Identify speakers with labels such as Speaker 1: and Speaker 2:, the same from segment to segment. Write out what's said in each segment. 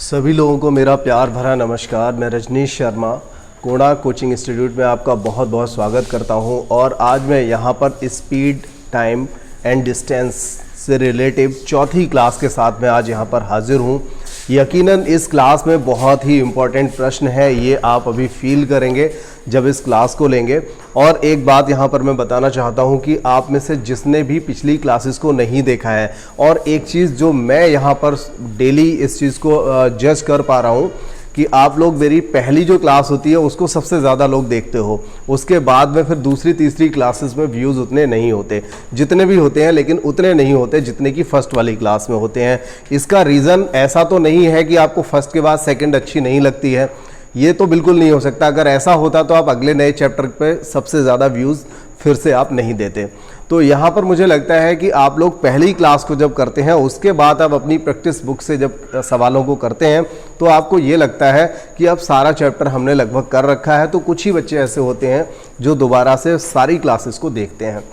Speaker 1: सभी लोगों को मेरा प्यार भरा नमस्कार। मैं रजनीश शर्मा कोणार्क कोचिंग इंस्टीट्यूट में आपका बहुत बहुत स्वागत करता हूं। और आज मैं यहां पर स्पीड, टाइम एंड डिस्टेंस से रिलेटिव चौथी क्लास के साथ मैं आज यहां पर हाजिर हूं। यकीनन इस क्लास में बहुत ही इम्पोर्टेंट प्रश्न है, ये आप अभी फील करेंगे जब इस क्लास को लेंगे। और एक बात यहाँ पर मैं बताना चाहता हूँ कि आप में से जिसने भी पिछली क्लासेस को नहीं देखा है, और एक चीज़ जो मैं यहाँ पर डेली इस चीज़ को जज कर पा रहा हूँ कि आप लोग मेरी पहली जो क्लास होती है उसको सबसे ज़्यादा लोग देखते हो, उसके बाद में फिर दूसरी तीसरी क्लासेस में व्यूज़ उतने नहीं होते, जितने भी होते हैं लेकिन उतने नहीं होते जितने कि फर्स्ट वाली क्लास में होते हैं। इसका रीज़न ऐसा तो नहीं है कि आपको फर्स्ट के बाद सेकंड अच्छी नहीं लगती है, ये तो बिल्कुल नहीं हो सकता। अगर ऐसा होता तो आप अगले नए चैप्टर पे सबसे ज़्यादा व्यूज़ फिर से आप नहीं देते। तो यहाँ पर मुझे लगता है कि आप लोग पहली क्लास को जब करते हैं उसके बाद आप अपनी प्रैक्टिस बुक से जब सवालों को करते हैं तो आपको ये लगता है कि अब सारा चैप्टर हमने लगभग कर रखा है। तो कुछ ही बच्चे ऐसे होते हैं जो दोबारा से सारी क्लासेस को देखते हैं।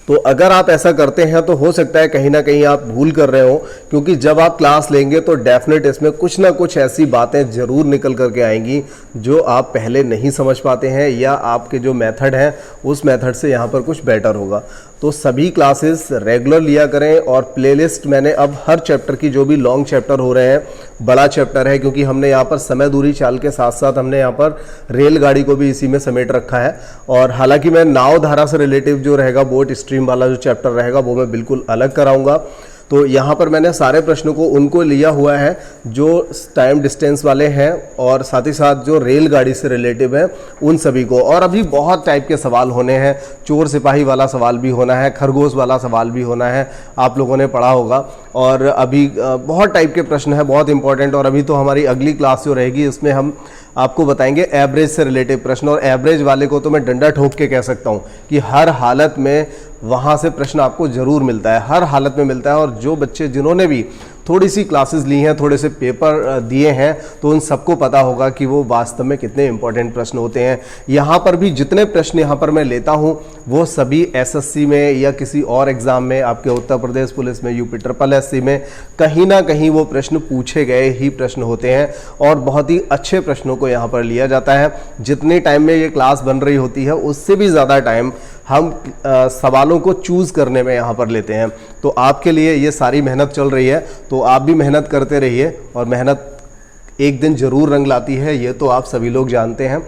Speaker 1: तो अगर आप ऐसा करते हैं तो हो सकता है कहीं ना कहीं आप भूल कर रहे हो, क्योंकि जब आप क्लास लेंगे तो डेफिनेट इसमें कुछ ना कुछ ऐसी बातें ज़रूर निकल करके आएंगी जो आप पहले नहीं समझ पाते हैं, या आपके जो मेथड है उस मेथड से यहाँ पर कुछ बेटर होगा। तो सभी क्लासेस रेगुलर लिया करें। और प्लेलिस्ट मैंने अब हर चैप्टर की, जो भी लॉन्ग चैप्टर हो रहे हैं, बड़ा चैप्टर है क्योंकि हमने यहाँ पर समय दूरी चाल के साथ साथ हमने यहाँ पर रेलगाड़ी को भी इसी में समेट रखा है। और हालांकि मैं नाव धारा से रिलेटिव जो रहेगा, बोट स्ट्रीम वाला जो चैप्टर रहेगा, वो मैं बिल्कुल अलग कराऊंगा। तो यहाँ पर मैंने सारे प्रश्नों को उनको लिया हुआ है जो टाइम डिस्टेंस वाले हैं और साथ ही साथ जो रेलगाड़ी से रिलेटिव है उन सभी को। और अभी बहुत टाइप के सवाल होने हैं, चोर सिपाही वाला सवाल भी होना है, खरगोश वाला सवाल भी होना है, आप लोगों ने पढ़ा होगा। और अभी बहुत टाइप के प्रश्न हैं, बहुत इंपॉर्टेंट। और अभी तो हमारी अगली क्लास जो रहेगी उसमें हम आपको बताएंगे एवरेज से रिलेटिव प्रश्न। और एवरेज वाले को तो मैं डंडा ठोक के कह सकता हूँ कि हर हालत में वहाँ से प्रश्न आपको ज़रूर मिलता है, हर हालत में मिलता है। और जो बच्चे जिन्होंने भी थोड़ी सी क्लासेस ली हैं, थोड़े से पेपर दिए हैं, तो उन सबको पता होगा कि वो वास्तव में कितने इंपॉर्टेंट प्रश्न होते हैं। यहाँ पर भी जितने प्रश्न यहाँ पर मैं लेता हूँ वो सभी एसएससी में या किसी और एग्ज़ाम में, आपके उत्तर प्रदेश पुलिस में, यूपी SSC में कहीं ना कहीं वो प्रश्न पूछे गए ही प्रश्न होते हैं। और बहुत ही अच्छे प्रश्नों को यहाँ पर लिया जाता है। जितने टाइम में ये क्लास बन रही होती है उससे भी ज़्यादा टाइम हम सवालों को चूज़ करने में यहाँ पर लेते हैं। तो आपके लिए ये सारी मेहनत चल रही है, तो आप भी मेहनत करते रहिए। और मेहनत एक दिन ज़रूर रंग लाती है, ये तो आप सभी लोग जानते हैं।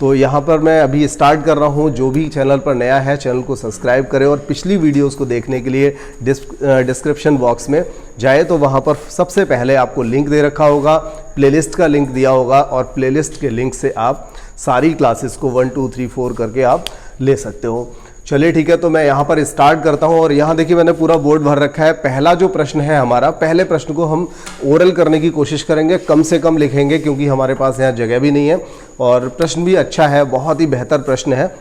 Speaker 1: तो यहाँ पर मैं अभी स्टार्ट कर रहा हूँ। जो भी चैनल पर नया है चैनल को सब्सक्राइब करें, और पिछली वीडियोस को देखने के लिए डिस्क्रिप्शन बॉक्स में जाए तो वहाँ पर सबसे पहले आपको लिंक दे रखा होगा, प्लेलिस्ट का लिंक दिया होगा, और प्लेलिस्ट के लिंक से आप सारी क्लासेस को 1 2 3 4 करके आप ले सकते हो। चलिए ठीक है, तो मैं यहाँ पर स्टार्ट करता हूँ। और यहाँ देखिए मैंने पूरा बोर्ड भर रखा है। पहला जो प्रश्न है हमारा, पहले प्रश्न को हम ओरल करने की कोशिश करेंगे, कम से कम लिखेंगे क्योंकि हमारे पास यहाँ जगह भी नहीं है। और प्रश्न भी अच्छा है, बहुत ही बेहतर प्रश्न है।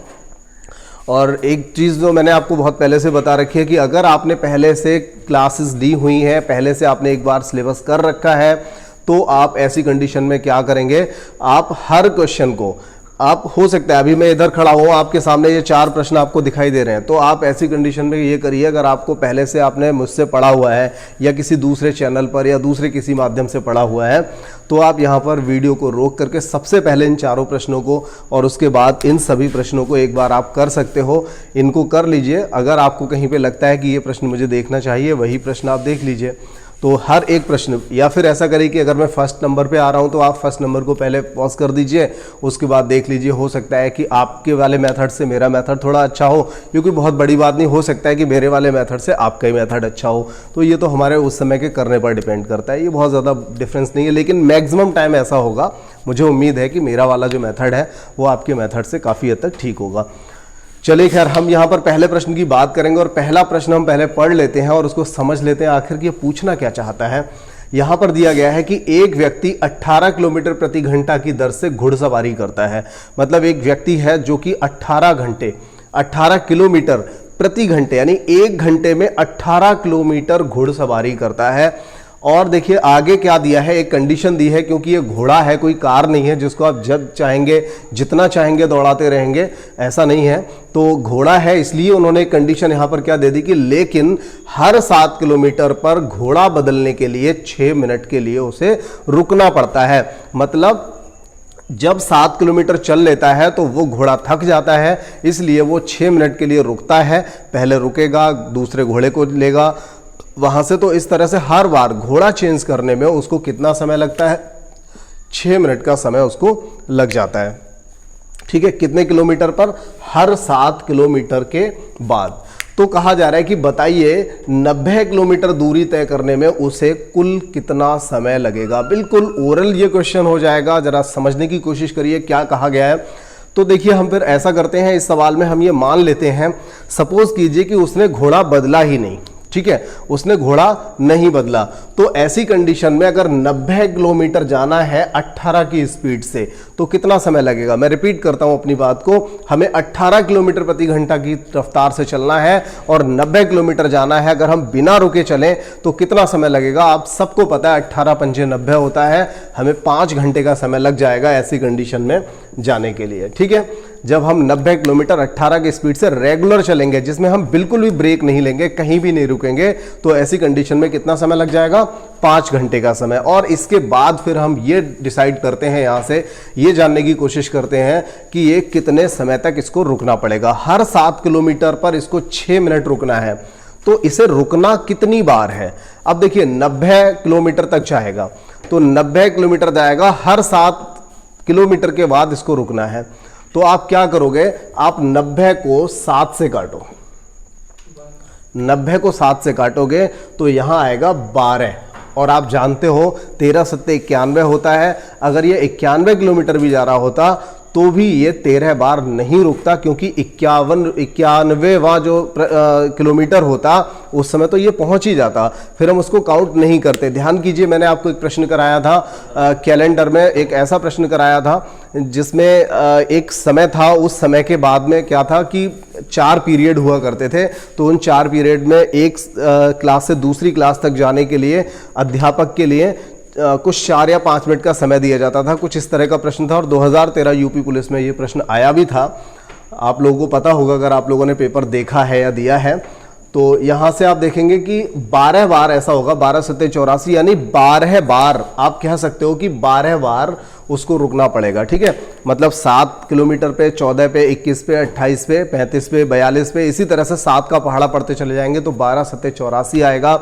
Speaker 1: और एक चीज़ जो मैंने आपको बहुत पहले से बता रखी है कि अगर आपने पहले से क्लासेस ली हुई हैं, पहले से आपने एक बार सिलेबस कर रखा है, तो आप ऐसी कंडीशन में क्या करेंगे, आप हर क्वेश्चन को, आप हो सकता है अभी मैं इधर खड़ा हूँ, आपके सामने ये 4 प्रश्न आपको दिखाई दे रहे हैं, तो आप ऐसी कंडीशन में ये करिए, अगर आपको पहले से आपने मुझसे पढ़ा हुआ है या किसी दूसरे चैनल पर या दूसरे किसी माध्यम से पढ़ा हुआ है, तो आप यहाँ पर वीडियो को रोक करके सबसे पहले इन 4 प्रश्नों को और उसके बाद इन सभी प्रश्नों को एक बार आप कर सकते हो, इनको कर लीजिए। अगर आपको कहीं पे लगता है कि ये प्रश्न मुझे देखना चाहिए, वही प्रश्न आप देख लीजिए। तो हर एक प्रश्न, या फिर ऐसा करिए कि अगर मैं फर्स्ट नंबर पे आ रहा हूं तो आप फर्स्ट नंबर को पहले पॉज कर दीजिए, उसके बाद देख लीजिए। हो सकता है कि आपके वाले मेथड से मेरा मेथड थोड़ा अच्छा हो, क्योंकि बहुत बड़ी बात नहीं, हो सकता है कि मेरे वाले मेथड से आपका ही मेथड अच्छा हो। तो ये तो हमारे उस समय के करने पर डिपेंड करता है, ये बहुत ज़्यादा डिफरेंस नहीं है, लेकिन मैक्सिमम टाइम ऐसा होगा। मुझे उम्मीद है कि मेरा वाला जो मेथड है वो आपके मेथड से काफ़ी हद तक ठीक होगा। चलिए खैर, हम यहाँ पर पहले प्रश्न की बात करेंगे। और पहला प्रश्न हम पहले पढ़ लेते हैं और उसको समझ लेते हैं आखिर कि ये पूछना क्या चाहता है। यहाँ पर दिया गया है कि एक व्यक्ति 18 किलोमीटर प्रति घंटा की दर से घुड़सवारी करता है। मतलब एक व्यक्ति है जो कि 18 किलोमीटर प्रति घंटे, यानी 1 घंटे में 18 किलोमीटर घुड़सवारी करता है। और देखिए आगे क्या दिया है, एक कंडीशन दी है, क्योंकि ये घोड़ा है, कोई कार नहीं है जिसको आप जब चाहेंगे जितना चाहेंगे दौड़ाते रहेंगे, ऐसा नहीं है। तो घोड़ा है इसलिए उन्होंने कंडीशन यहां पर क्या दे दी कि लेकिन हर 7 किलोमीटर पर घोड़ा बदलने के लिए 6 मिनट के लिए उसे रुकना पड़ता है। मतलब जब 7 किलोमीटर चल लेता है तो वो घोड़ा थक जाता है, इसलिए वो 6 मिनट के लिए रुकता है, पहले रुकेगा, दूसरे घोड़े को लेगा वहां से। तो इस तरह से हर बार घोड़ा चेंज करने में उसको कितना समय लगता है, 6 मिनट का समय उसको लग जाता है। ठीक है, कितने किलोमीटर पर, हर 7 किलोमीटर के बाद। तो कहा जा रहा है कि बताइए 90 किलोमीटर दूरी तय करने में उसे कुल कितना समय लगेगा। बिल्कुल ओरल ये क्वेश्चन हो जाएगा, जरा समझने की कोशिश करिए क्या कहा गया है। तो देखिए हम फिर ऐसा करते हैं, इस सवाल में हम ये मान लेते हैं, सपोज कीजिए कि उसने घोड़ा बदला ही नहीं, ठीक है, उसने घोड़ा नहीं बदला। तो ऐसी कंडीशन में अगर 90 किलोमीटर जाना है 18 की स्पीड से तो कितना समय लगेगा। मैं रिपीट करता हूं अपनी बात को, हमें 18 किलोमीटर प्रति घंटा की रफ्तार से चलना है और 90 किलोमीटर जाना है। अगर हम बिना रुके चलें तो कितना समय लगेगा, आप सबको पता है 18 पंजे 90 होता है, हमें 5 घंटे का समय लग जाएगा ऐसी कंडीशन में जाने के लिए। ठीक है, जब हम 90 किलोमीटर 18 की स्पीड से रेगुलर चलेंगे, जिसमें हम बिल्कुल भी ब्रेक नहीं लेंगे, कहीं भी नहीं रुकेंगे, तो ऐसी कंडीशन में कितना समय लग जाएगा, 5 घंटे का समय। और इसके बाद फिर हम ये डिसाइड करते हैं, यहां से ये जानने की कोशिश करते हैं कि ये कितने समय तक इसको रुकना पड़ेगा। हर 7 किलोमीटर पर इसको 6 मिनट रुकना है, तो इसे रुकना कितनी बार है। अब देखिए 90 किलोमीटर तक जाएगा, तो 90 किलोमीटर जाएगा, हर 7 किलोमीटर के बाद इसको रुकना है। तो आप क्या करोगे, आप 90 को 7 से काटो, 90 को 7 से काटोगे तो यहां आएगा 12। और आप जानते हो 13 सत्ते 91 होता है। अगर ये 91 किलोमीटर भी जा रहा होता तो भी ये 13 बार नहीं रुकता, क्योंकि 91वां जो किलोमीटर होता उस समय तो ये पहुंच ही जाता, फिर हम उसको काउंट नहीं करते। ध्यान कीजिए, मैंने आपको एक प्रश्न कराया था कैलेंडर में, एक ऐसा प्रश्न कराया था जिसमें एक समय था, उस समय के बाद में क्या था कि 4 पीरियड हुआ करते थे। तो उन 4 पीरियड में एक क्लास से दूसरी क्लास तक जाने के लिए अध्यापक के लिए कुछ 4 या 5 मिनट का समय दिया जाता था, कुछ इस तरह का प्रश्न था। और 2013 यूपी पुलिस में ये प्रश्न आया भी था, आप लोगों को पता होगा अगर आप लोगों ने पेपर देखा है या दिया है। तो यहां से आप देखेंगे कि 12 बार ऐसा होगा, 12 सत्ते 84, यानी 12 बार आप कह सकते हो कि 12 बार उसको रुकना पड़ेगा। ठीक है, मतलब 7 किलोमीटर पे, 14 पे, 21 पे, 28 पे, 35 पे, 42 पे, इसी तरह से 7 का पहाड़ा पढ़ते चले जाएंगे तो 12 सत्ते 84 आएगा।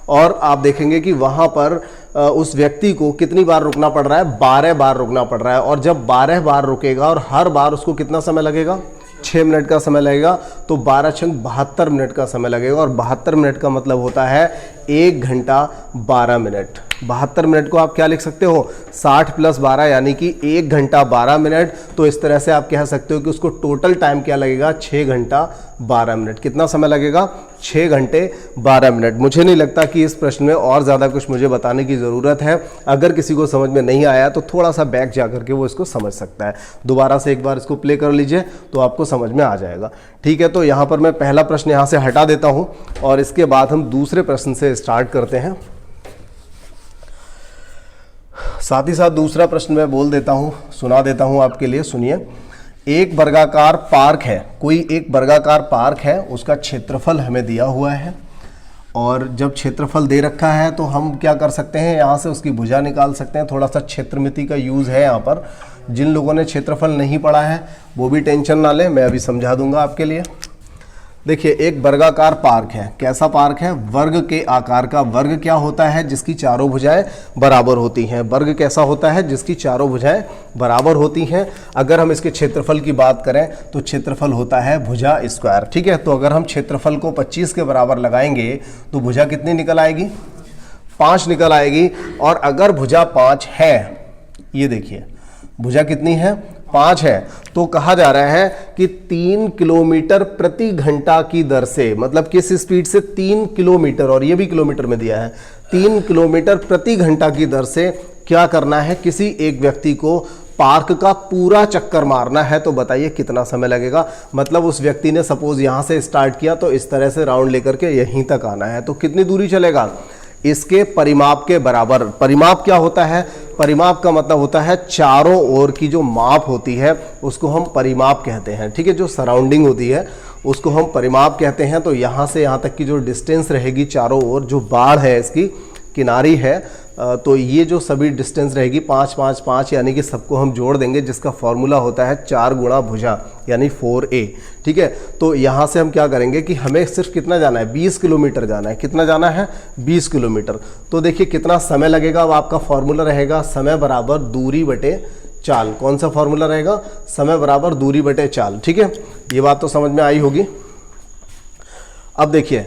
Speaker 1: और आप देखेंगे कि वहां पर उस व्यक्ति को कितनी बार रुकना पड़ रहा है, 12 बार रुकना पड़ रहा है। और जब 12 बार रुकेगा और हर बार उसको कितना समय लगेगा, 6 मिनट का समय लगेगा, तो 12 छंग 72 मिनट का समय लगेगा। और 72 मिनट का मतलब होता है 1 घंटा 12 मिनट। 72 मिनट को आप क्या लिख सकते हो, 60 + 12 यानी कि 1 घंटा 12 मिनट। तो इस तरह से आप कह सकते हो कि उसको टोटल टाइम क्या लगेगा, 6 घंटा 12 मिनट। कितना समय लगेगा, 6 घंटे 12 मिनट। मुझे नहीं लगता कि इस प्रश्न में और ज़्यादा कुछ मुझे बताने की ज़रूरत है। अगर किसी को समझ में नहीं आया तो थोड़ा सा बैक जा करके वो इसको समझ सकता है। दोबारा से एक बार इसको प्ले कर लीजिए तो आपको समझ में आ जाएगा। ठीक है, तो यहाँ पर मैं पहला प्रश्न यहाँ से हटा देता हूँ और इसके बाद हम दूसरे प्रश्न से स्टार्ट करते हैं। साथ ही साथ दूसरा प्रश्न मैं बोल देता हूँ, सुना देता हूँ आपके लिए, सुनिए। एक वर्गाकार पार्क है, कोई एक वर्गाकार पार्क है, उसका क्षेत्रफल हमें दिया हुआ है। और जब क्षेत्रफल दे रखा है तो हम क्या कर सकते हैं, यहाँ से उसकी भुजा निकाल सकते हैं। थोड़ा सा क्षेत्रमिति का यूज़ है यहाँ पर। जिन लोगों ने क्षेत्रफल नहीं पढ़ा है वो भी टेंशन ना लें, मैं अभी समझा दूंगा आपके लिए। देखिए, एक वर्गाकार पार्क है। कैसा पार्क है, वर्ग के आकार का। वर्ग क्या होता है, जिसकी चारों भुजाएं बराबर होती हैं। वर्ग कैसा होता है, जिसकी चारों भुजाएं बराबर होती हैं। अगर हम इसके क्षेत्रफल की बात करें तो क्षेत्रफल होता है भुजा स्क्वायर। ठीक है, तो अगर हम क्षेत्रफल को 25 के बराबर लगाएंगे तो भुजा कितनी निकल आएगी, 5 निकल आएगी। और अगर भुजा 5 है, ये देखिए भुजा कितनी है, 5 है, तो कहा जा रहा है कि 3 किलोमीटर प्रति घंटा की दर से, मतलब किस स्पीड से, 3 किलोमीटर, और ये भी किलोमीटर में दिया है, 3 किलोमीटर प्रति घंटा की दर से क्या करना है, किसी एक व्यक्ति को पार्क का पूरा चक्कर मारना है। तो बताइए कितना समय लगेगा। मतलब उस व्यक्ति ने सपोज यहाँ से स्टार्ट किया तो इस तरह से राउंड लेकर के यहीं तक आना है, तो कितनी दूरी चलेगा, इसके परिमाप के बराबर। परिमाप क्या होता है? परिमाप का मतलब होता है चारों ओर की जो माप होती है उसको हम परिमाप कहते हैं, ठीक है। जो सराउंडिंग होती है उसको हम परिमाप कहते हैं। तो यहाँ से यहाँ तक की जो डिस्टेंस रहेगी चारों ओर, जो बाढ़ है इसकी किनारी है, तो ये जो सभी डिस्टेंस रहेगी 5 5 5, यानी कि सबको हम जोड़ देंगे, जिसका फॉर्मूला होता है 4 गुणा भुजा यानी 4a, ठीक है। तो यहाँ से हम क्या करेंगे कि हमें सिर्फ कितना जाना है? 20 किलोमीटर जाना है। कितना जाना है? 20 किलोमीटर। तो देखिए कितना समय लगेगा। अब आपका फॉर्मूला रहेगा समय बराबर दूरी बटे चाल। कौन सा फॉर्मूला रहेगा? समय बराबर दूरी बटे चाल, ठीक है। ये बात तो समझ में आई होगी। अब देखिए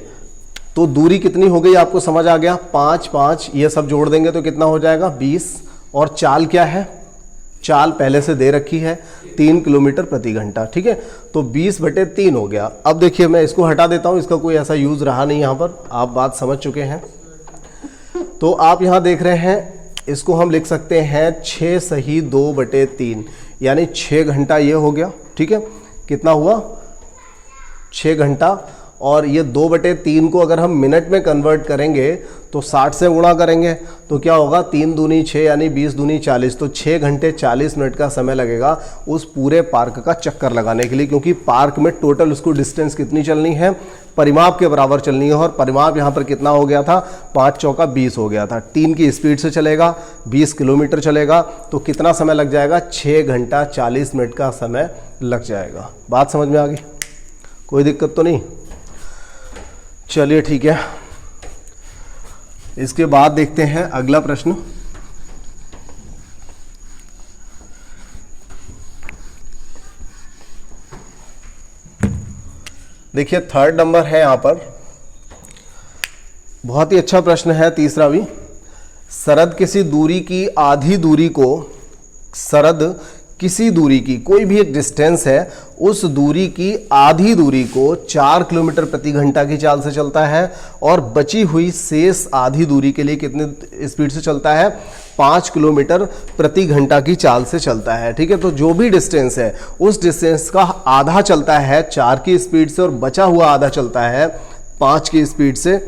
Speaker 1: तो दूरी कितनी हो गई आपको समझ आ गया? 5 5, ये सब जोड़ देंगे तो कितना हो जाएगा? 20। और चाल क्या है? चाल पहले से दे रखी है 3 किलोमीटर प्रति घंटा, ठीक है। तो 20 बटे 3 हो गया। अब देखिए मैं इसको हटा देता हूं, इसका कोई ऐसा यूज रहा नहीं यहाँ पर, आप बात समझ चुके हैं। तो आप यहाँ देख रहे हैं, इसको हम लिख सकते हैं 6 सही 2 बटे 3, यानी 6 घंटा ये हो गया, ठीक है। कितना हुआ? 6 घंटा। और ये 2 बटे 3 को अगर हम मिनट में कन्वर्ट करेंगे तो 60 से गुणा करेंगे तो क्या होगा? 3 दूनी 6 यानी 20 दूनी 40। तो 6 घंटे 40 मिनट का समय लगेगा उस पूरे पार्क का चक्कर लगाने के लिए, क्योंकि पार्क में टोटल उसको डिस्टेंस कितनी चलनी है? परिमाप के बराबर चलनी है। और परिमाप यहाँ पर कितना हो गया था? 5 चौका 20 हो गया था। 3 की स्पीड से चलेगा, 20 किलोमीटर चलेगा, तो कितना समय लग जाएगा? 6 घंटा 40 मिनट का समय लग जाएगा। बात समझ में आ गई? कोई दिक्कत तो नहीं? चलिए ठीक है। इसके बाद देखते हैं अगला प्रश्न। देखिए थर्ड नंबर है यहां पर, बहुत ही अच्छा प्रश्न है, तीसरा भी। सरद किसी दूरी की आधी दूरी को, सरद किसी दूरी की, कोई भी एक डिस्टेंस है, उस दूरी की आधी दूरी को 4 किलोमीटर प्रति घंटा की चाल से चलता है और बची हुई शेष आधी दूरी के लिए कितने स्पीड से चलता है? 5 किलोमीटर प्रति घंटा की चाल से चलता है, ठीक है। तो जो भी डिस्टेंस है उस डिस्टेंस का आधा चलता है 4 की स्पीड से और बचा हुआ आधा चलता है 5 की स्पीड से।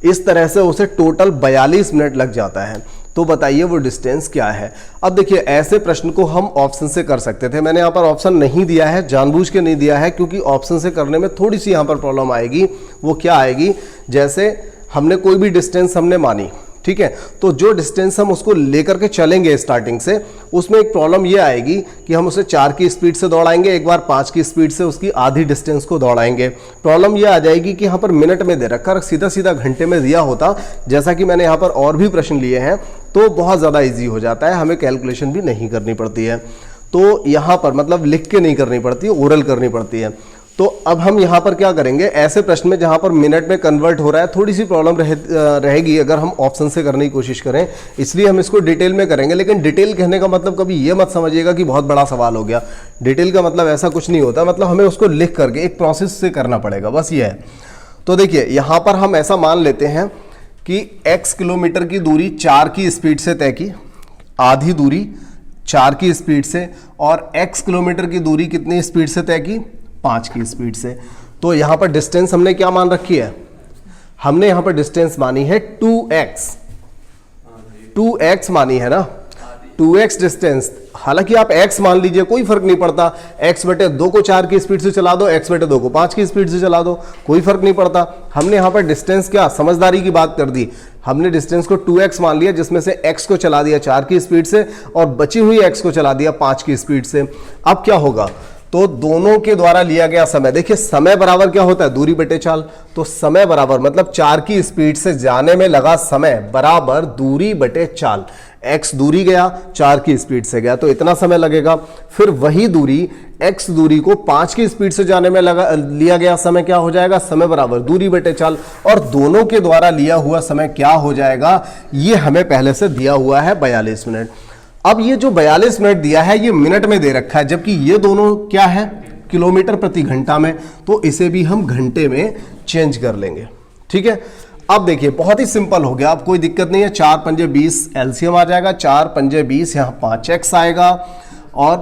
Speaker 1: इस तरह से उसे टोटल 42 मिनट लग जाता है। तो बताइए वो डिस्टेंस क्या है? अब देखिए ऐसे प्रश्न को हम ऑप्शन से कर सकते थे, मैंने यहाँ पर ऑप्शन नहीं दिया है, जानबूझ के नहीं दिया है, क्योंकि ऑप्शन से करने में थोड़ी सी यहाँ पर प्रॉब्लम आएगी। वो क्या आएगी? जैसे हमने कोई भी डिस्टेंस हमने मानी, ठीक है, तो जो डिस्टेंस हम उसको लेकर के चलेंगे स्टार्टिंग से, उसमें एक प्रॉब्लम ये आएगी कि हम उसे 4 की स्पीड से दौड़ाएंगे, एक बार 5 की स्पीड से उसकी आधी डिस्टेंस को दौड़ाएंगे। प्रॉब्लम ये आ जाएगी कि यहाँ पर मिनट में दे रखा, सीधा सीधा घंटे में दिया होता, जैसा कि मैंने यहाँ पर और भी प्रश्न लिए हैं, तो बहुत ज़्यादा ईजी हो जाता है, हमें कैलकुलेशन भी नहीं करनी पड़ती है। तो यहाँ पर मतलब लिख के नहीं करनी पड़ती है, ओरल करनी पड़ती है। तो अब हम यहाँ पर क्या करेंगे, ऐसे प्रश्न में जहाँ पर मिनट में कन्वर्ट हो रहा है थोड़ी सी प्रॉब्लम रहेगी अगर हम ऑप्शन से करने की कोशिश करें, इसलिए हम इसको डिटेल में करेंगे। लेकिन डिटेल कहने का मतलब कभी ये मत समझिएगा कि बहुत बड़ा सवाल हो गया। डिटेल का मतलब ऐसा कुछ नहीं होता, मतलब हमें उसको लिख करके एक प्रोसेस से करना पड़ेगा, बस ये है। तो देखिए यहाँ पर हम ऐसा मान लेते हैं कि x किलोमीटर की दूरी 4 की स्पीड से तय की, आधी दूरी 4 की स्पीड से, और x किलोमीटर की दूरी कितनी स्पीड से तय की? 5 की स्पीड से। तो यहां पर डिस्टेंस हमने क्या मान रखी है? हमने यहां पर डिस्टेंस मानी है 2x, 2x मानी है ना, 2x डिस्टेंस। हालांकि आप x मान लीजिए, कोई फर्क नहीं पड़ता, x बटे 2 को 4 की स्पीड से चला दो, x बटे 2 को 5 की स्पीड से चला दो, कोई फर्क नहीं पड़ता। हमने यहां पर डिस्टेंस क्या समझदारी की बात कर दी, हमने डिस्टेंस को 2x मान लिया, जिसमें से x को चला दिया 4 की स्पीड से और बची हुई x को चला दिया 5 की स्पीड से। अब क्या होगा? तो दोनों के द्वारा लिया गया समय, देखिए समय बराबर क्या होता है? दूरी बटे चाल। तो समय बराबर मतलब 4 की स्पीड से जाने में लगा समय बराबर दूरी बटे चाल। x दूरी गया, 4 की स्पीड से गया, तो इतना समय लगेगा। फिर वही दूरी x दूरी को 5 की स्पीड से जाने में लिया गया समय क्या हो जाएगा? समय बराबर दूरी बटे चाल। और दोनों के द्वारा लिया हुआ समय क्या हो जाएगा? ये हमें पहले से दिया हुआ है 42 मिनट। अब ये जो 42 मिनट दिया है ये मिनट में दे रखा है, जबकि ये दोनों क्या है? किलोमीटर प्रति घंटा में, तो इसे भी हम घंटे में चेंज कर लेंगे, ठीक है। अब देखिए बहुत ही सिंपल हो गया, अब कोई दिक्कत नहीं है। 4 पंजे 20 एलसीएम आ जाएगा, 4 पंजे 20, यहाँ 5x आएगा और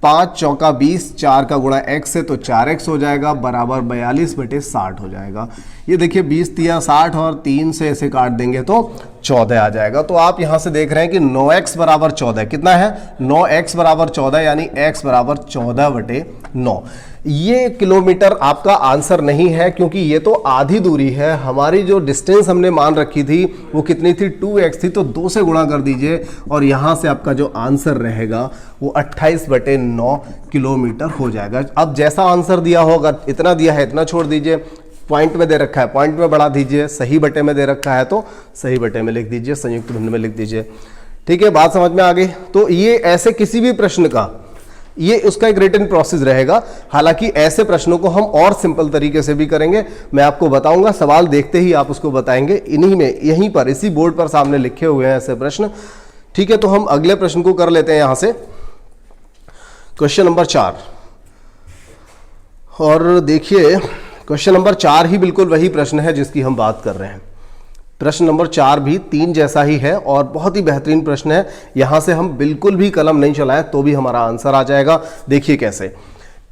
Speaker 1: 5 चौका 20, 4 का गुणा x है तो 4x हो जाएगा बराबर 42/60 हो जाएगा। ये देखिए 20 तिया 60 और 3 से ऐसे काट देंगे तो 14 आ जाएगा। तो आप यहाँ से देख रहे हैं कि 9x बराबर 14 कितना है, 9x बराबर 14 यानी x बराबर 14/9। ये किलोमीटर आपका आंसर नहीं है क्योंकि ये तो आधी दूरी है। हमारी जो डिस्टेंस हमने मान रखी थी वो कितनी थी, 2x थी, तो 2 से गुणा कर दीजिए और यहाँ से आपका जो आंसर रहेगा वो 28/9 किलोमीटर हो जाएगा। अब जैसा आंसर दिया होगा, इतना दिया है इतना छोड़ दीजिए, पॉइंट में दे रखा है पॉइंट में बढ़ा दीजिए, सही बटे में दे रखा है तो सही बटे में लिख दीजिए, संयुक्त भिन्न में लिख दीजिए। ठीक है, बात समझ में आ गई। तो ये ऐसे किसी भी प्रश्न का ये उसका एक रिटन प्रोसेस रहेगा। हालांकि ऐसे प्रश्नों को हम और सिंपल तरीके से भी करेंगे, मैं आपको बताऊंगा, सवाल देखते ही आप उसको बताएंगे। इन्हीं में यहीं पर इसी बोर्ड पर सामने लिखे हुए हैं ऐसे प्रश्न। ठीक है, तो हम अगले प्रश्न को कर लेते हैं यहां से, क्वेश्चन नंबर 4। और देखिए क्वेश्चन नंबर 4 ही बिल्कुल वही प्रश्न है जिसकी हम बात कर रहे हैं। प्रश्न नंबर 4 भी 3 जैसा ही है और बहुत ही बेहतरीन प्रश्न है। यहां से हम बिल्कुल भी कलम नहीं चलाएं तो भी हमारा आंसर आ जाएगा। देखिए कैसे,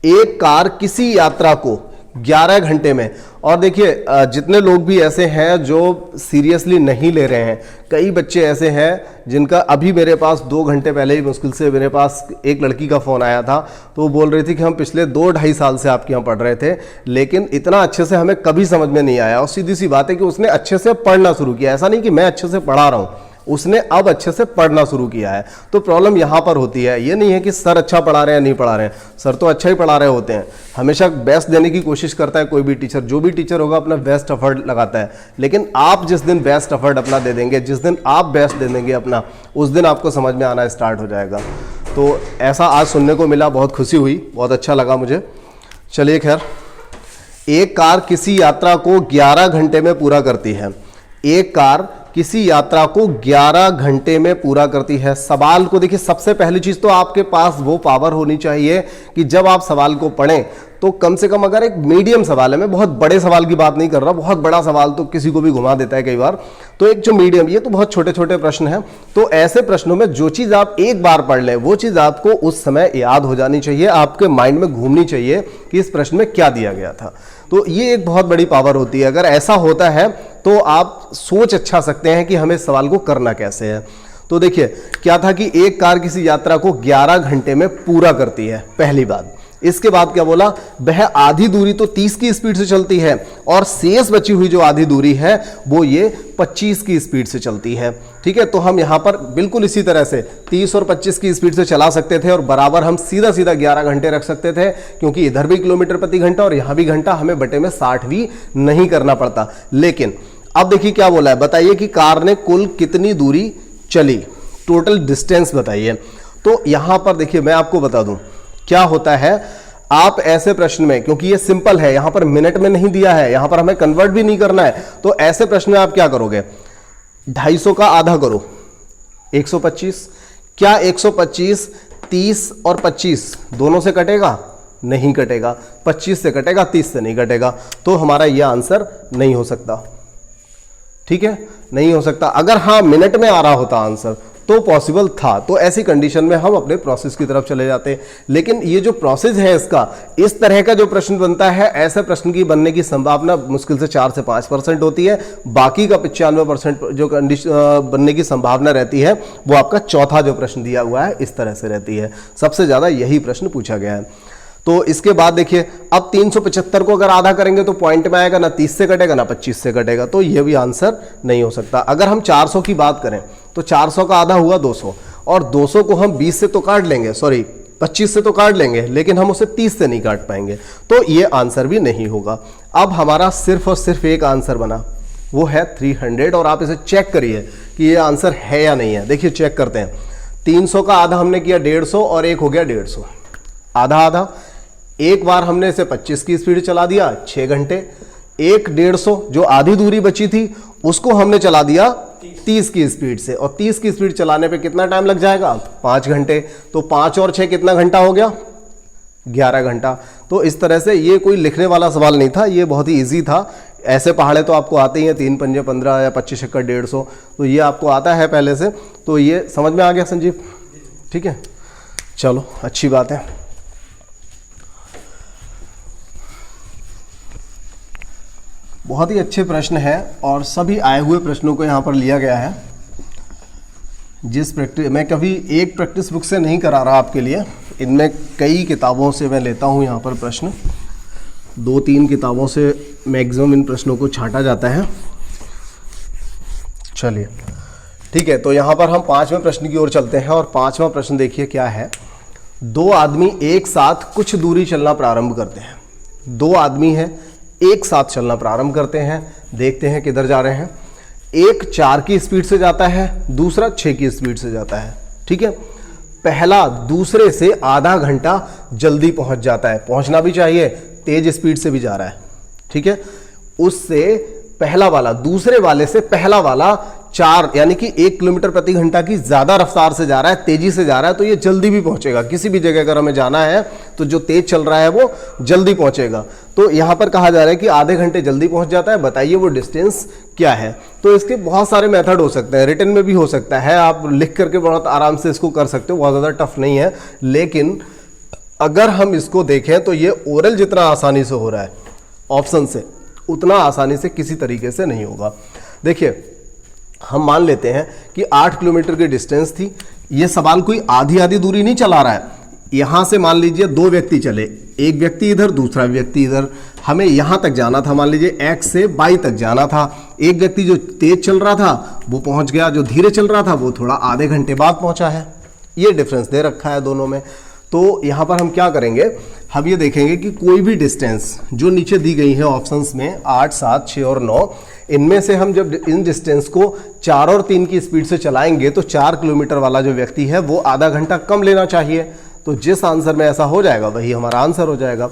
Speaker 1: एक कार किसी यात्रा को 11 घंटे में, और देखिए जितने लोग भी ऐसे हैं जो सीरियसली नहीं ले रहे हैं, कई बच्चे ऐसे हैं जिनका अभी मेरे पास 2 घंटे पहले ही मुश्किल से मेरे पास एक लड़की का फ़ोन आया था, तो वो बोल रही थी कि हम पिछले 2-2.5 साल से आपके यहाँ पढ़ रहे थे लेकिन इतना अच्छे से हमें कभी समझ में नहीं आया। और सीधी सी बात है कि उसने अच्छे से पढ़ना शुरू किया, ऐसा नहीं कि मैं अच्छे से पढ़ा रहा हूँ, उसने अब अच्छे से पढ़ना शुरू किया है। तो प्रॉब्लम यहाँ पर होती है, ये नहीं है कि सर अच्छा पढ़ा रहे हैं नहीं पढ़ा रहे हैं, सर तो अच्छा ही पढ़ा रहे होते हैं, हमेशा बेस्ट देने की कोशिश करता है कोई भी टीचर, जो भी टीचर होगा अपना बेस्ट एफर्ट लगाता है। लेकिन आप जिस दिन बेस्ट एफर्ट अपना दे देंगे, जिस दिन आप बेस्ट दे देंगे अपना, उस दिन आपको समझ में आना स्टार्ट हो जाएगा। तो ऐसा आज सुनने को मिला, बहुत खुशी हुई, बहुत अच्छा लगा मुझे। चलिए खैर, एक कार किसी यात्रा को 11 घंटे में पूरा करती है। एक कार किसी यात्रा को 11 घंटे में पूरा करती है। सवाल को देखिए, सबसे पहली चीज तो आपके पास वो पावर होनी चाहिए कि जब आप सवाल को पढ़ें तो कम से कम, अगर एक मीडियम सवाल है, मैं बहुत बड़े सवाल की बात नहीं कर रहा, बहुत बड़ा सवाल तो किसी को भी घुमा देता है कई बार, तो एक जो मीडियम, ये तो बहुत छोटे छोटे प्रश्न हैं, तो ऐसे प्रश्नों में जो चीज आप एक बार पढ़ लें वो चीज आपको उस समय याद हो जानी चाहिए, आपके माइंड में घूमनी चाहिए कि इस प्रश्न में क्या दिया गया था। तो ये एक बहुत बड़ी पावर होती है। अगर ऐसा होता है तो आप सोच अच्छा सकते हैं कि हमें इस सवाल को करना कैसे है। तो देखिए क्या था कि एक कार किसी यात्रा को 11 घंटे में पूरा करती है, पहली बात। इसके बाद क्या बोला, वह आधी दूरी तो 30 की स्पीड से चलती है और शेष बची हुई जो आधी दूरी है वो ये 25 की स्पीड से चलती है। ठीक है, तो हम यहां पर बिल्कुल इसी तरह से 30 और 25 की स्पीड से चला सकते थे और बराबर हम सीधा सीधा 11 घंटे रख सकते थे, क्योंकि इधर भी किलोमीटर प्रति घंटा और यहां भी घंटा, हमें बटे में 60 भी नहीं करना पड़ता। लेकिन अब देखिए क्या बोला है, बताइए कि कार ने कुल कितनी दूरी चली, टोटल डिस्टेंस बताइए। तो यहां पर देखिए मैं आपको बता दूं क्या होता है, आप ऐसे प्रश्न में, क्योंकि ये सिंपल है, यहां पर मिनट में नहीं दिया है, यहां पर हमें कन्वर्ट भी नहीं करना है, तो ऐसे प्रश्न में आप क्या करोगे, 250 का आधा करो 125। क्या 125 30 और 25 दोनों से कटेगा? नहीं कटेगा। 25 से कटेगा, 30 से नहीं कटेगा। तो हमारा यह आंसर नहीं हो सकता। ठीक है, नहीं हो सकता। अगर हाँ मिनट में आ रहा होता आंसर तो पॉसिबल था, तो ऐसी कंडीशन में हम अपने प्रोसेस की तरफ चले जाते। लेकिन ये जो प्रोसेस है इसका, इस तरह का जो प्रश्न बनता है, ऐसे प्रश्न की बनने की संभावना मुश्किल से 4 से 5% होती है। बाकी का 95% जो कंडीशन बनने की संभावना रहती है वो आपका चौथा जो प्रश्न दिया हुआ है इस तरह से रहती है। सबसे ज्यादा यही प्रश्न पूछा गया है। तो इसके बाद देखिए, अब 375 को अगर आधा करेंगे तो पॉइंट में आएगा, ना 30 से कटेगा ना 25 से कटेगा, तो ये भी आंसर नहीं हो सकता। अगर हम 400 की बात करें तो 400 का आधा हुआ 200, और 200 को हम 20 से तो काट लेंगे, सॉरी 25 से तो काट लेंगे, लेकिन हम उसे 30 से नहीं काट पाएंगे, तो ये आंसर भी नहीं होगा। अब हमारा सिर्फ और सिर्फ एक आंसर बना, वो है 300, और आप इसे चेक करिए कि ये आंसर है या नहीं है। देखिए चेक करते हैं, 300 का आधा हमने किया 150 और एक हो गया 150, आधा आधा। एक बार हमने इसे 25 की स्पीड चला दिया 6 घंटे, एक 150 जो आधी दूरी बची थी उसको हमने चला दिया 30 की स्पीड से, और 30 की स्पीड चलाने पे कितना टाइम लग जाएगा? 5 घंटे। तो 5 और 6 कितना घंटा हो गया? 11 घंटा। तो इस तरह से ये कोई लिखने वाला सवाल नहीं था, ये बहुत ही ईजी था। ऐसे पहाड़े तो आपको आते ही हैं, 3 पंजे 15 या 25 छक्का 150, तो ये आपको आता है पहले से। तो ये समझ में आ गया संजीव? ठीक है, चलो अच्छी बात है। बहुत ही अच्छे प्रश्न हैं और सभी आए हुए प्रश्नों को यहाँ पर लिया गया है। जिस प्रैक्टिस मैं कभी एक प्रैक्टिस बुक से नहीं करा रहा आपके लिए, इनमें कई किताबों से मैं लेता हूँ यहाँ पर प्रश्न, 2-3 किताबों से मैक्सिमम इन प्रश्नों को छांटा जाता है। चलिए ठीक है, तो यहाँ पर हम 5वें प्रश्न की ओर चलते हैं और 5वां प्रश्न देखिए क्या है। 2 आदमी एक साथ कुछ दूरी चलना प्रारंभ करते हैं। 2 आदमी हैं, एक साथ चलना प्रारंभ करते हैं। देखते हैं किधर जा रहे हैं। एक 4 की स्पीड से जाता है, दूसरा 6 की स्पीड से जाता है। ठीक है, पहला दूसरे से आधा घंटा जल्दी पहुंच जाता है, पहुंचना भी चाहिए, तेज स्पीड से भी जा रहा है। ठीक है, उससे पहला वाला दूसरे वाले से पहला वाला 4 यानी कि 1 किलोमीटर प्रति घंटा की ज्यादा रफ्तार से जा रहा है, तेजी से जा रहा है, तो ये जल्दी भी पहुंचेगा। किसी भी जगह अगर हमें जाना है तो जो तेज चल रहा है वो जल्दी पहुंचेगा। तो यहां पर कहा जा रहा है कि आधे घंटे जल्दी पहुंच जाता है। बताइए वो डिस्टेंस क्या है। तो इसके बहुत सारे मेथड हो सकते हैं, रिटन में भी हो सकता है, आप लिख करके बहुत आराम से इसको कर सकते हो, बहुत ज्यादा टफ नहीं है। लेकिन अगर हम इसको देखें तो ये ओरल जितना आसानी से हो रहा है ऑप्शन से, उतना आसानी से किसी तरीके से नहीं होगा। देखिए हम मान लेते हैं कि 8 किलोमीटर की डिस्टेंस थी। ये सवाल कोई आधी आधी दूरी नहीं चला रहा है। यहां से मान लीजिए 2 व्यक्ति चले, एक व्यक्ति इधर दूसरा व्यक्ति इधर, हमें यहां तक जाना था, मान लीजिए X से Y तक जाना था। एक व्यक्ति जो तेज चल रहा था वो पहुंच गया, जो धीरे चल रहा था वो थोड़ा आधे घंटे बाद पहुंचा है। ये डिफरेंस दे रखा है दोनों में। तो यहां पर हम क्या करेंगे, हम ये देखेंगे कि कोई भी डिस्टेंस जो नीचे दी गई है ऑप्शंस में 8, 7, 6 और 9, इनमें से हम जब इन डिस्टेंस को 4 और 3 की स्पीड से चलाएंगे तो 4 किलोमीटर वाला जो व्यक्ति है वो आधा घंटा कम लेना चाहिए। तो जिस आंसर में ऐसा हो जाएगा वही हमारा आंसर हो जाएगा।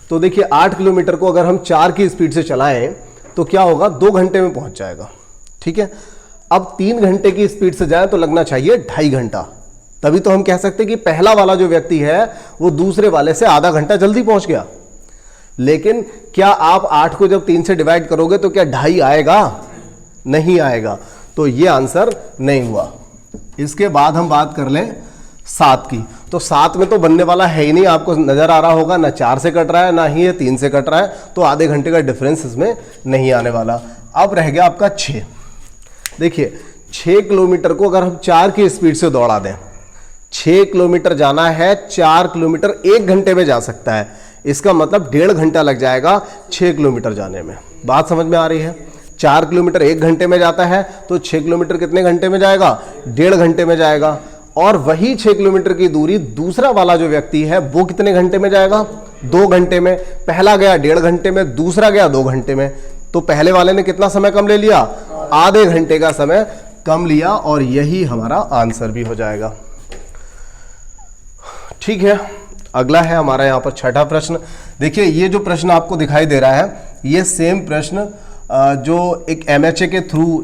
Speaker 1: तो देखिए 8 किलोमीटर को अगर हम 4 की स्पीड से चलाएं तो क्या होगा, 2 घंटे में पहुंच जाएगा। ठीक है, अब 3 घंटे की स्पीड से जाए तो लगना चाहिए 2.5 घंटा। तभी तो हम कह सकते हैं कि पहला वाला जो व्यक्ति है वो दूसरे वाले से आधा घंटा जल्दी पहुंच गया। लेकिन क्या आप 8 को जब 3 से डिवाइड करोगे तो क्या 2.5 आएगा? नहीं आएगा। तो ये आंसर नहीं हुआ। इसके बाद हम बात कर लें 7 की। तो 7 में तो बनने वाला है ही नहीं, आपको नजर आ रहा होगा, ना 4 से कट रहा है ना ही ये 3 से कट रहा है, तो आधे घंटे का डिफरेंस इसमें नहीं आने वाला। अब रह गया आपका 6। देखिए 6 किलोमीटर को अगर हम 4 की स्पीड से दौड़ा दें, 6 किलोमीटर जाना है, 4 किलोमीटर 1 घंटे में जा सकता है। इसका मतलब 1.5 घंटा लग जाएगा 6 किलोमीटर जाने में। बात समझ में आ रही है? 4 किलोमीटर 1 घंटे में जाता है तो 6 किलोमीटर कितने घंटे में जाएगा? 1.5 घंटे में जाएगा। और वही 6 किलोमीटर की दूरी दूसरा वाला जो व्यक्ति है वो कितने घंटे में जाएगा? 2 घंटे में। पहला गया 1.5 घंटे में, दूसरा गया 2 घंटे में। तो पहले वाले ने कितना समय कम ले लिया? आधे घंटे का समय कम लिया, और यही हमारा आंसर भी हो जाएगा। ठीक है, अगला है हमारा यहाँ पर 6ठा प्रश्न। देखिए ये जो प्रश्न आपको दिखाई दे रहा है ये सेम प्रश्न जो एक MHA के थ्रू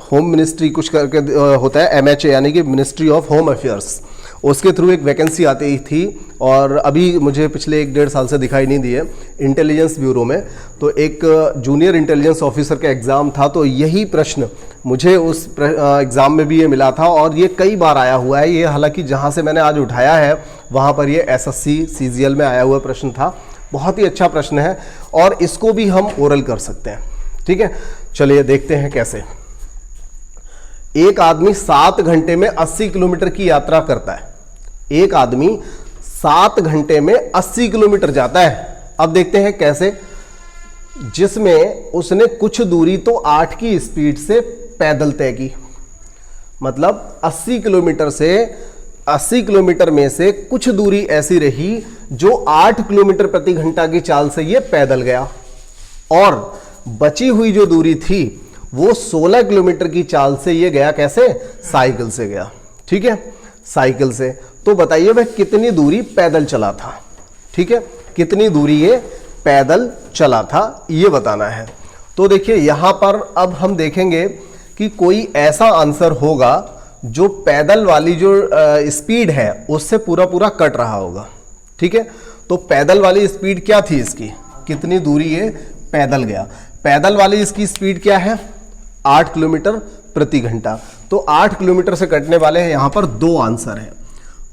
Speaker 1: होम मिनिस्ट्री कुछ करके होता है, MHA यानी कि मिनिस्ट्री ऑफ होम अफेयर्स, उसके थ्रू एक वैकेंसी आती थी और अभी मुझे पिछले 1-1.5 साल से दिखाई नहीं दी है इंटेलिजेंस ब्यूरो में। तो एक जूनियर इंटेलिजेंस ऑफिसर का एग्ज़ाम था, तो यही प्रश्न मुझे उस एग्ज़ाम में भी ये मिला था और ये कई बार आया हुआ है। ये हालांकि जहाँ से मैंने आज उठाया है वहाँ पर ये SSC CGL में आया हुआ प्रश्न था। बहुत ही अच्छा प्रश्न है और इसको भी हम ओरल कर सकते हैं। ठीक है, चलिए देखते हैं कैसे। एक आदमी 7 घंटे में 80 किलोमीटर की यात्रा करता है। एक आदमी 7 घंटे में 80 किलोमीटर जाता है। अब देखते हैं कैसे, जिसमें उसने कुछ दूरी तो 8 की स्पीड से पैदल तय की। मतलब 80 किलोमीटर में से कुछ दूरी ऐसी रही जो 8 किलोमीटर प्रति घंटा की चाल से ये पैदल गया, और बची हुई जो दूरी थी वो 16 किलोमीटर की चाल से ये गया कैसे? साइकिल से गया। ठीक है, साइकिल से। तो बताइए वह कितनी दूरी पैदल चला था? ठीक है, कितनी दूरी ये पैदल चला था ये बताना है। तो देखिए यहां पर अब हम देखेंगे कि कोई ऐसा आंसर होगा जो पैदल वाली जो स्पीड है उससे पूरा पूरा कट रहा होगा। ठीक है, तो पैदल वाली स्पीड क्या थी इसकी? कितनी दूरी ये पैदल गया? पैदल वाली इसकी स्पीड क्या है? 8 किलोमीटर प्रति घंटा। तो 8 किलोमीटर से कटने वाले हैं यहां पर 2 आंसर हैं,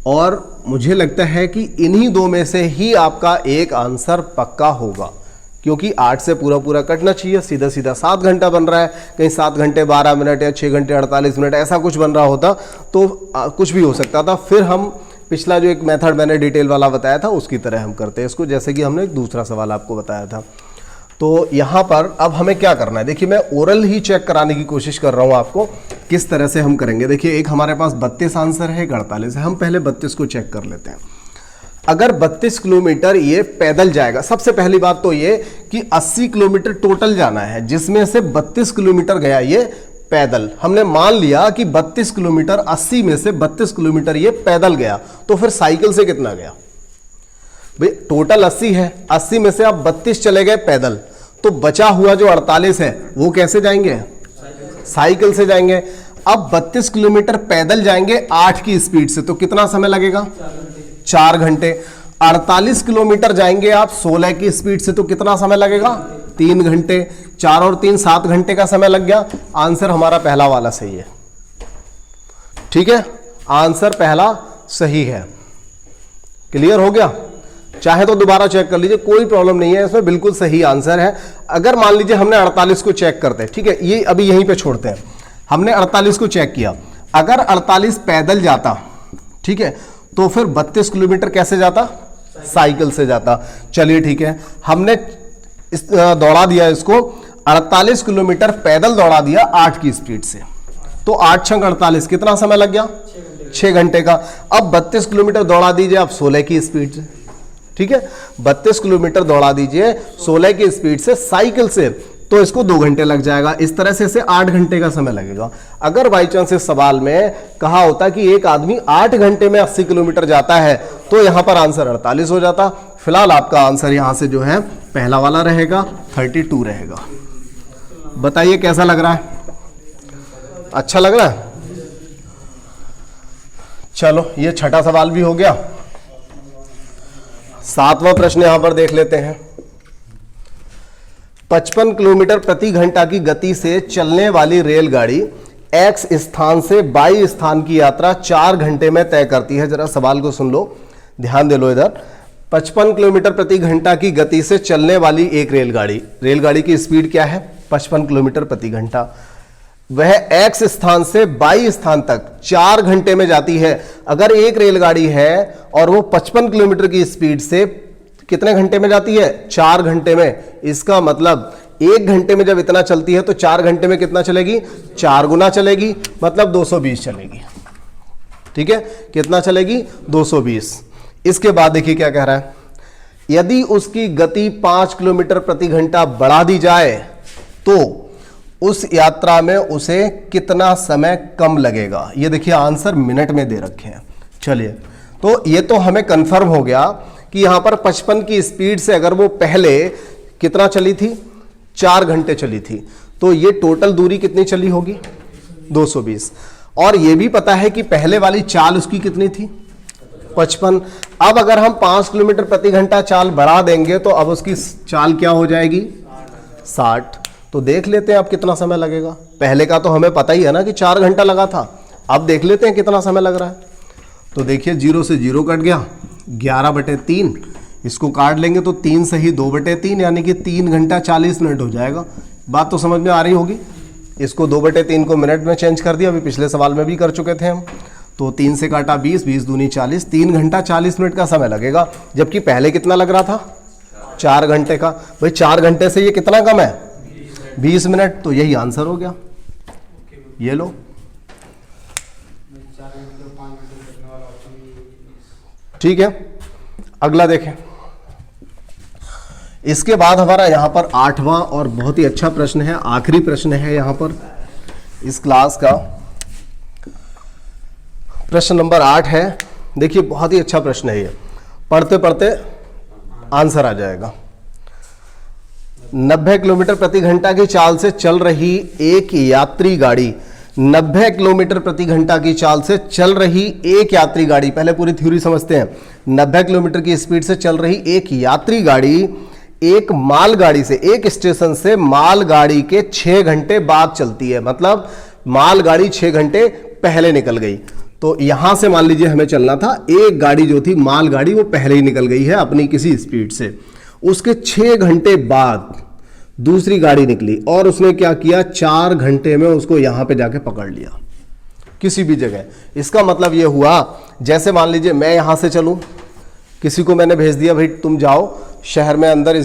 Speaker 1: और मुझे लगता है कि इन्हीं दो में से ही आपका एक आंसर पक्का होगा, क्योंकि 8 से पूरा पूरा कटना चाहिए, सीधा सीधा 7 घंटा बन रहा है। कहीं 7 घंटे 12 मिनट या 6 घंटे 48 मिनट ऐसा कुछ बन रहा होता तो कुछ भी हो सकता था। फिर हम पिछला जो एक मेथड मैंने डिटेल वाला बताया था उसकी तरह हम करते हैं इसको, जैसे कि हमने एक दूसरा सवाल आपको बताया था। तो यहाँ पर अब हमें क्या करना है, देखिए मैं ओरल ही चेक कराने की कोशिश कर रहा हूँ आपको किस तरह से हम करेंगे। देखिए एक हमारे पास 32 आंसर है, एक 48 है। हम पहले 32 को चेक कर लेते हैं। अगर 32 किलोमीटर ये पैदल जाएगा, सबसे पहली बात तो ये कि 80 किलोमीटर टोटल जाना है, जिसमें से 32 किलोमीटर गया ये पैदल। हमने मान लिया कि 32 किलोमीटर 80 में से 32 किलोमीटर ये पैदल गया, तो फिर साइकिल से कितना गया भाई? टोटल 80 है, 80 में से आप 32 चले गए पैदल, तो बचा हुआ जो 48 है वो कैसे जाएंगे? साइकिल से जाएंगे। अब 32 किलोमीटर पैदल जाएंगे 8 की स्पीड से, तो कितना समय लगेगा? 4 घंटे। 48 किलोमीटर जाएंगे आप 16 की स्पीड से, तो कितना समय लगेगा? 3 घंटे। 4 और 3 7 घंटे का समय लग गया। आंसर हमारा पहला वाला सही है। ठीक है, आंसर पहला सही है। क्लियर हो गया? चाहे तो दोबारा चेक कर लीजिए, कोई प्रॉब्लम नहीं है इसमें, बिल्कुल सही आंसर है। अगर मान लीजिए हमने 48 को चेक करते हैं, ठीक है, ये अभी यहीं पे छोड़ते हैं। हमने 48 को चेक किया, अगर 48 पैदल जाता, ठीक है, तो फिर 32 किलोमीटर कैसे जाता? साइकिल से जाता। चलिए ठीक है, हमने दौड़ा दिया इसको, 48 किलोमीटर पैदल दौड़ा दिया 8 की स्पीड से, तो 8 छंग 48, कितना समय लग गया? 6 घंटे का। अब 32 किलोमीटर दौड़ा दीजिए आप 16 की स्पीड से, ठीक है, 32 किलोमीटर दौड़ा दीजिए 16 की स्पीड से साइकिल से, तो इसको 2 घंटे लग जाएगा। इस तरह से इसे 8 घंटे का समय लगेगा। अगर बाई चांस इस सवाल में कहा होता कि एक आदमी 8 घंटे में 80 किलोमीटर जाता है, तो यहां पर आंसर 48 हो जाता। फिलहाल आपका आंसर यहां से जो है पहला वाला रहेगा, 32 रहेगा। बताइए कैसा लग रहा है? अच्छा लग रहा है? चलो ये छठा सवाल भी हो गया। 7वां प्रश्न यहां पर देख लेते हैं। 55 किलोमीटर प्रति घंटा की गति से चलने वाली रेलगाड़ी एक्स स्थान से वाई स्थान की यात्रा 4 घंटे में तय करती है। जरा सवाल को सुन लो, ध्यान दे लो इधर। 55 किलोमीटर प्रति घंटा की गति से चलने वाली एक रेलगाड़ी की स्पीड क्या है? 55 किलोमीटर प्रति घंटा। वह एक्स स्थान से वाई स्थान तक 4 घंटे में जाती है। अगर एक रेलगाड़ी है और वो 55 किलोमीटर की स्पीड से कितने घंटे में जाती है? 4 घंटे में। इसका मतलब 1 घंटे में जब इतना चलती है तो 4 घंटे में कितना चलेगी? 4 गुना चलेगी, मतलब 220 चलेगी। ठीक है, कितना चलेगी? 220। इसके बाद देखिए क्या कह रहा है, यदि उसकी गति 5 किलोमीटर प्रति घंटा बढ़ा दी जाए तो उस यात्रा में उसे कितना समय कम लगेगा? ये देखिए आंसर मिनट में दे रखे हैं। चलिए, तो ये तो हमें कंफर्म हो गया कि यहां पर 55 की स्पीड से अगर वो पहले कितना चली थी? 4 घंटे चली थी, तो ये टोटल दूरी कितनी चली होगी? 220। और ये भी पता है कि पहले वाली चाल उसकी कितनी थी? 55। अब अगर हम 5 किलोमीटर प्रति घंटा चाल बढ़ा देंगे तो अब उसकी चाल क्या हो जाएगी? 60। तो देख लेते हैं अब कितना समय लगेगा। पहले का तो हमें पता ही है ना कि 4 घंटा लगा था, अब देख लेते हैं कितना समय लग रहा है। तो देखिए 0 से 0 कट गया, 11/3, इसको काट लेंगे तो 3 से ही 2/3, यानी कि 3 घंटा 40 मिनट हो जाएगा। बात तो समझ में आ रही होगी। इसको 2/3 को मिनट में चेंज कर दिया, अभी पिछले सवाल में भी कर चुके थे हम। तो 3 से काटा 20, 20 दूनी 40, 3 घंटा 40 मिनट का समय लगेगा, जबकि पहले कितना लग रहा था? 4 घंटे का। भाई 4 घंटे से ये कितना कम है? 20 मिनट। तो यही आंसर हो गया, ये लो। ठीक है, अगला देखें। इसके बाद हमारा यहां पर 8वां और बहुत ही अच्छा प्रश्न है, आखिरी प्रश्न है यहां पर इस क्लास का। प्रश्न नंबर 8 है। देखिए बहुत ही अच्छा प्रश्न है ये, पढ़ते पढ़ते आंसर आ जाएगा। 90 किलोमीटर प्रति घंटा की चाल से चल रही एक यात्री गाड़ी, 90 किलोमीटर प्रति घंटा की चाल से चल रही एक यात्री गाड़ी, पहले पूरी थ्योरी समझते हैं। 90 किलोमीटर की स्पीड से चल रही एक यात्री गाड़ी एक मालगाड़ी से, एक स्टेशन से मालगाड़ी के 6 घंटे बाद चलती है। मतलब मालगाड़ी 6 घंटे पहले निकल गई। तो यहां से मान लीजिए हमें चलना था, एक गाड़ी जो थी माल गाड़ी वो पहले ही निकल गई है अपनी किसी स्पीड से। उसके 6 घंटे बाद दूसरी गाड़ी निकली और उसने क्या किया, 4 घंटे में उसको यहां पे जाके पकड़ लिया किसी भी जगह। इसका मतलब ये हुआ, जैसे मान लीजिए मैं यहां से चलूं, किसी को मैंने भेज दिया भाई तुम जाओ शहर में अंदर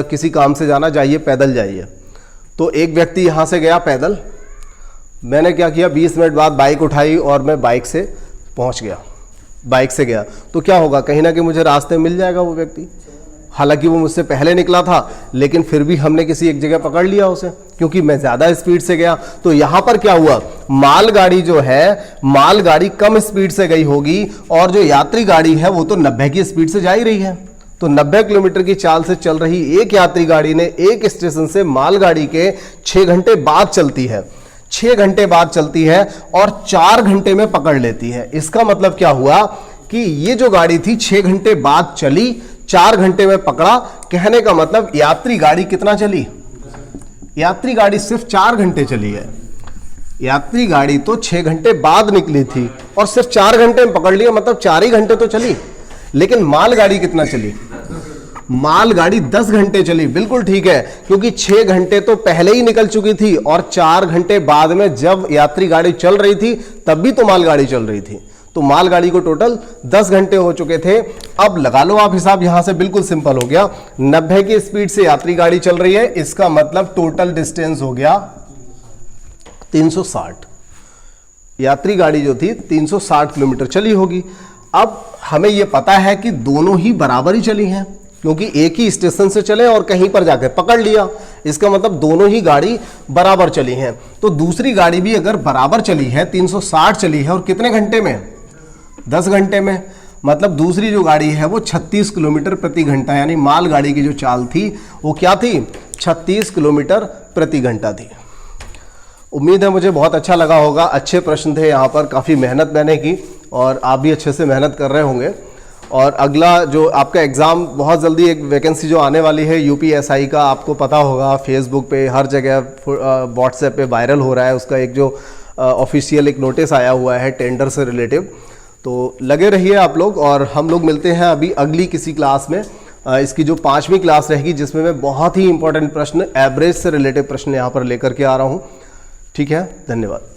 Speaker 1: किसी काम से जाना, जाइए पैदल जाइए। तो एक व्यक्ति यहां से गया पैदल, मैंने क्या किया 20 मिनट बाद बाइक उठाई और मैं बाइक से पहुंच गया, बाइक से गया, तो क्या होगा, कहीं ना कहीं मुझे रास्ते में मिल जाएगा वो व्यक्ति। हालांकि वो मुझसे पहले निकला था लेकिन फिर भी हमने किसी एक जगह पकड़ लिया उसे, क्योंकि मैं ज्यादा स्पीड से गया। तो यहां पर क्या हुआ, मालगाड़ी जो है, मालगाड़ी कम स्पीड से गई होगी और जो यात्री गाड़ी है वो तो 90 की स्पीड से जा ही रही है। तो 90 किलोमीटर की चाल से चल रही एक यात्री गाड़ी ने एक स्टेशन से मालगाड़ी के 6 घंटे बाद चलती है, 6 घंटे बाद चलती है और 4 घंटे में पकड़ लेती है। इसका मतलब क्या हुआ कि ये जो गाड़ी थी 6 घंटे बाद चली, 4 घंटे में पकड़ा। कहने का मतलब यात्री गाड़ी कितना चली, यात्री गाड़ी सिर्फ 4 घंटे चली है। यात्री गाड़ी तो 6 घंटे बाद निकली थी और सिर्फ 4 घंटे में पकड़ लिया, मतलब 4 ही घंटे तो चली। लेकिन मालगाड़ी कितना चली, मालगाड़ी 10 घंटे चली। बिल्कुल ठीक है, क्योंकि 6 घंटे तो पहले ही निकल चुकी थी और 4 घंटे बाद में जब यात्री गाड़ी चल रही थी तब भी तो मालगाड़ी चल रही थी। तो मालगाड़ी को टोटल 10 घंटे हो चुके थे। अब लगा लो आप हिसाब, यहां से बिल्कुल सिंपल हो गया। 90 की स्पीड से यात्री गाड़ी चल रही है, इसका मतलब टोटल डिस्टेंस हो गया 360। यात्री गाड़ी जो थी 360 किलोमीटर चली होगी। अब हमें यह पता है कि दोनों ही बराबर ही चली हैं, क्योंकि एक ही स्टेशन से चले और कहीं पर जाकर पकड़ लिया। इसका मतलब दोनों ही गाड़ी बराबर चली हैं। तो दूसरी गाड़ी भी अगर बराबर चली है, 360 चली है और कितने घंटे में, 10 घंटे में, मतलब दूसरी जो गाड़ी है वो 36 किलोमीटर प्रति घंटा, यानी मालगाड़ी की जो चाल थी वो क्या थी, 36 किलोमीटर प्रति घंटा थी। उम्मीद है मुझे बहुत अच्छा लगा होगा। अच्छे प्रश्न थे यहाँ पर, काफ़ी मेहनत मैंने की और आप भी अच्छे से मेहनत कर रहे होंगे। और अगला जो आपका एग्ज़ाम बहुत जल्दी, एक वैकेंसी जो आने वाली है यूपीएसआई का, आपको पता होगा फेसबुक पे हर जगह, व्हाट्सएप पे वायरल हो रहा है। उसका एक जो ऑफिशियल एक नोटिस आया हुआ है टेंडर से रिलेटिव। तो लगे रहिए आप लोग और हम लोग मिलते हैं अभी अगली किसी क्लास में। इसकी जो 5वीं क्लास रहेगी जिसमें मैं बहुत ही इंपॉर्टेंट प्रश्न, एवरेज से रिलेटेड प्रश्न यहाँ पर लेकर के आ रहा हूँ। ठीक है, धन्यवाद।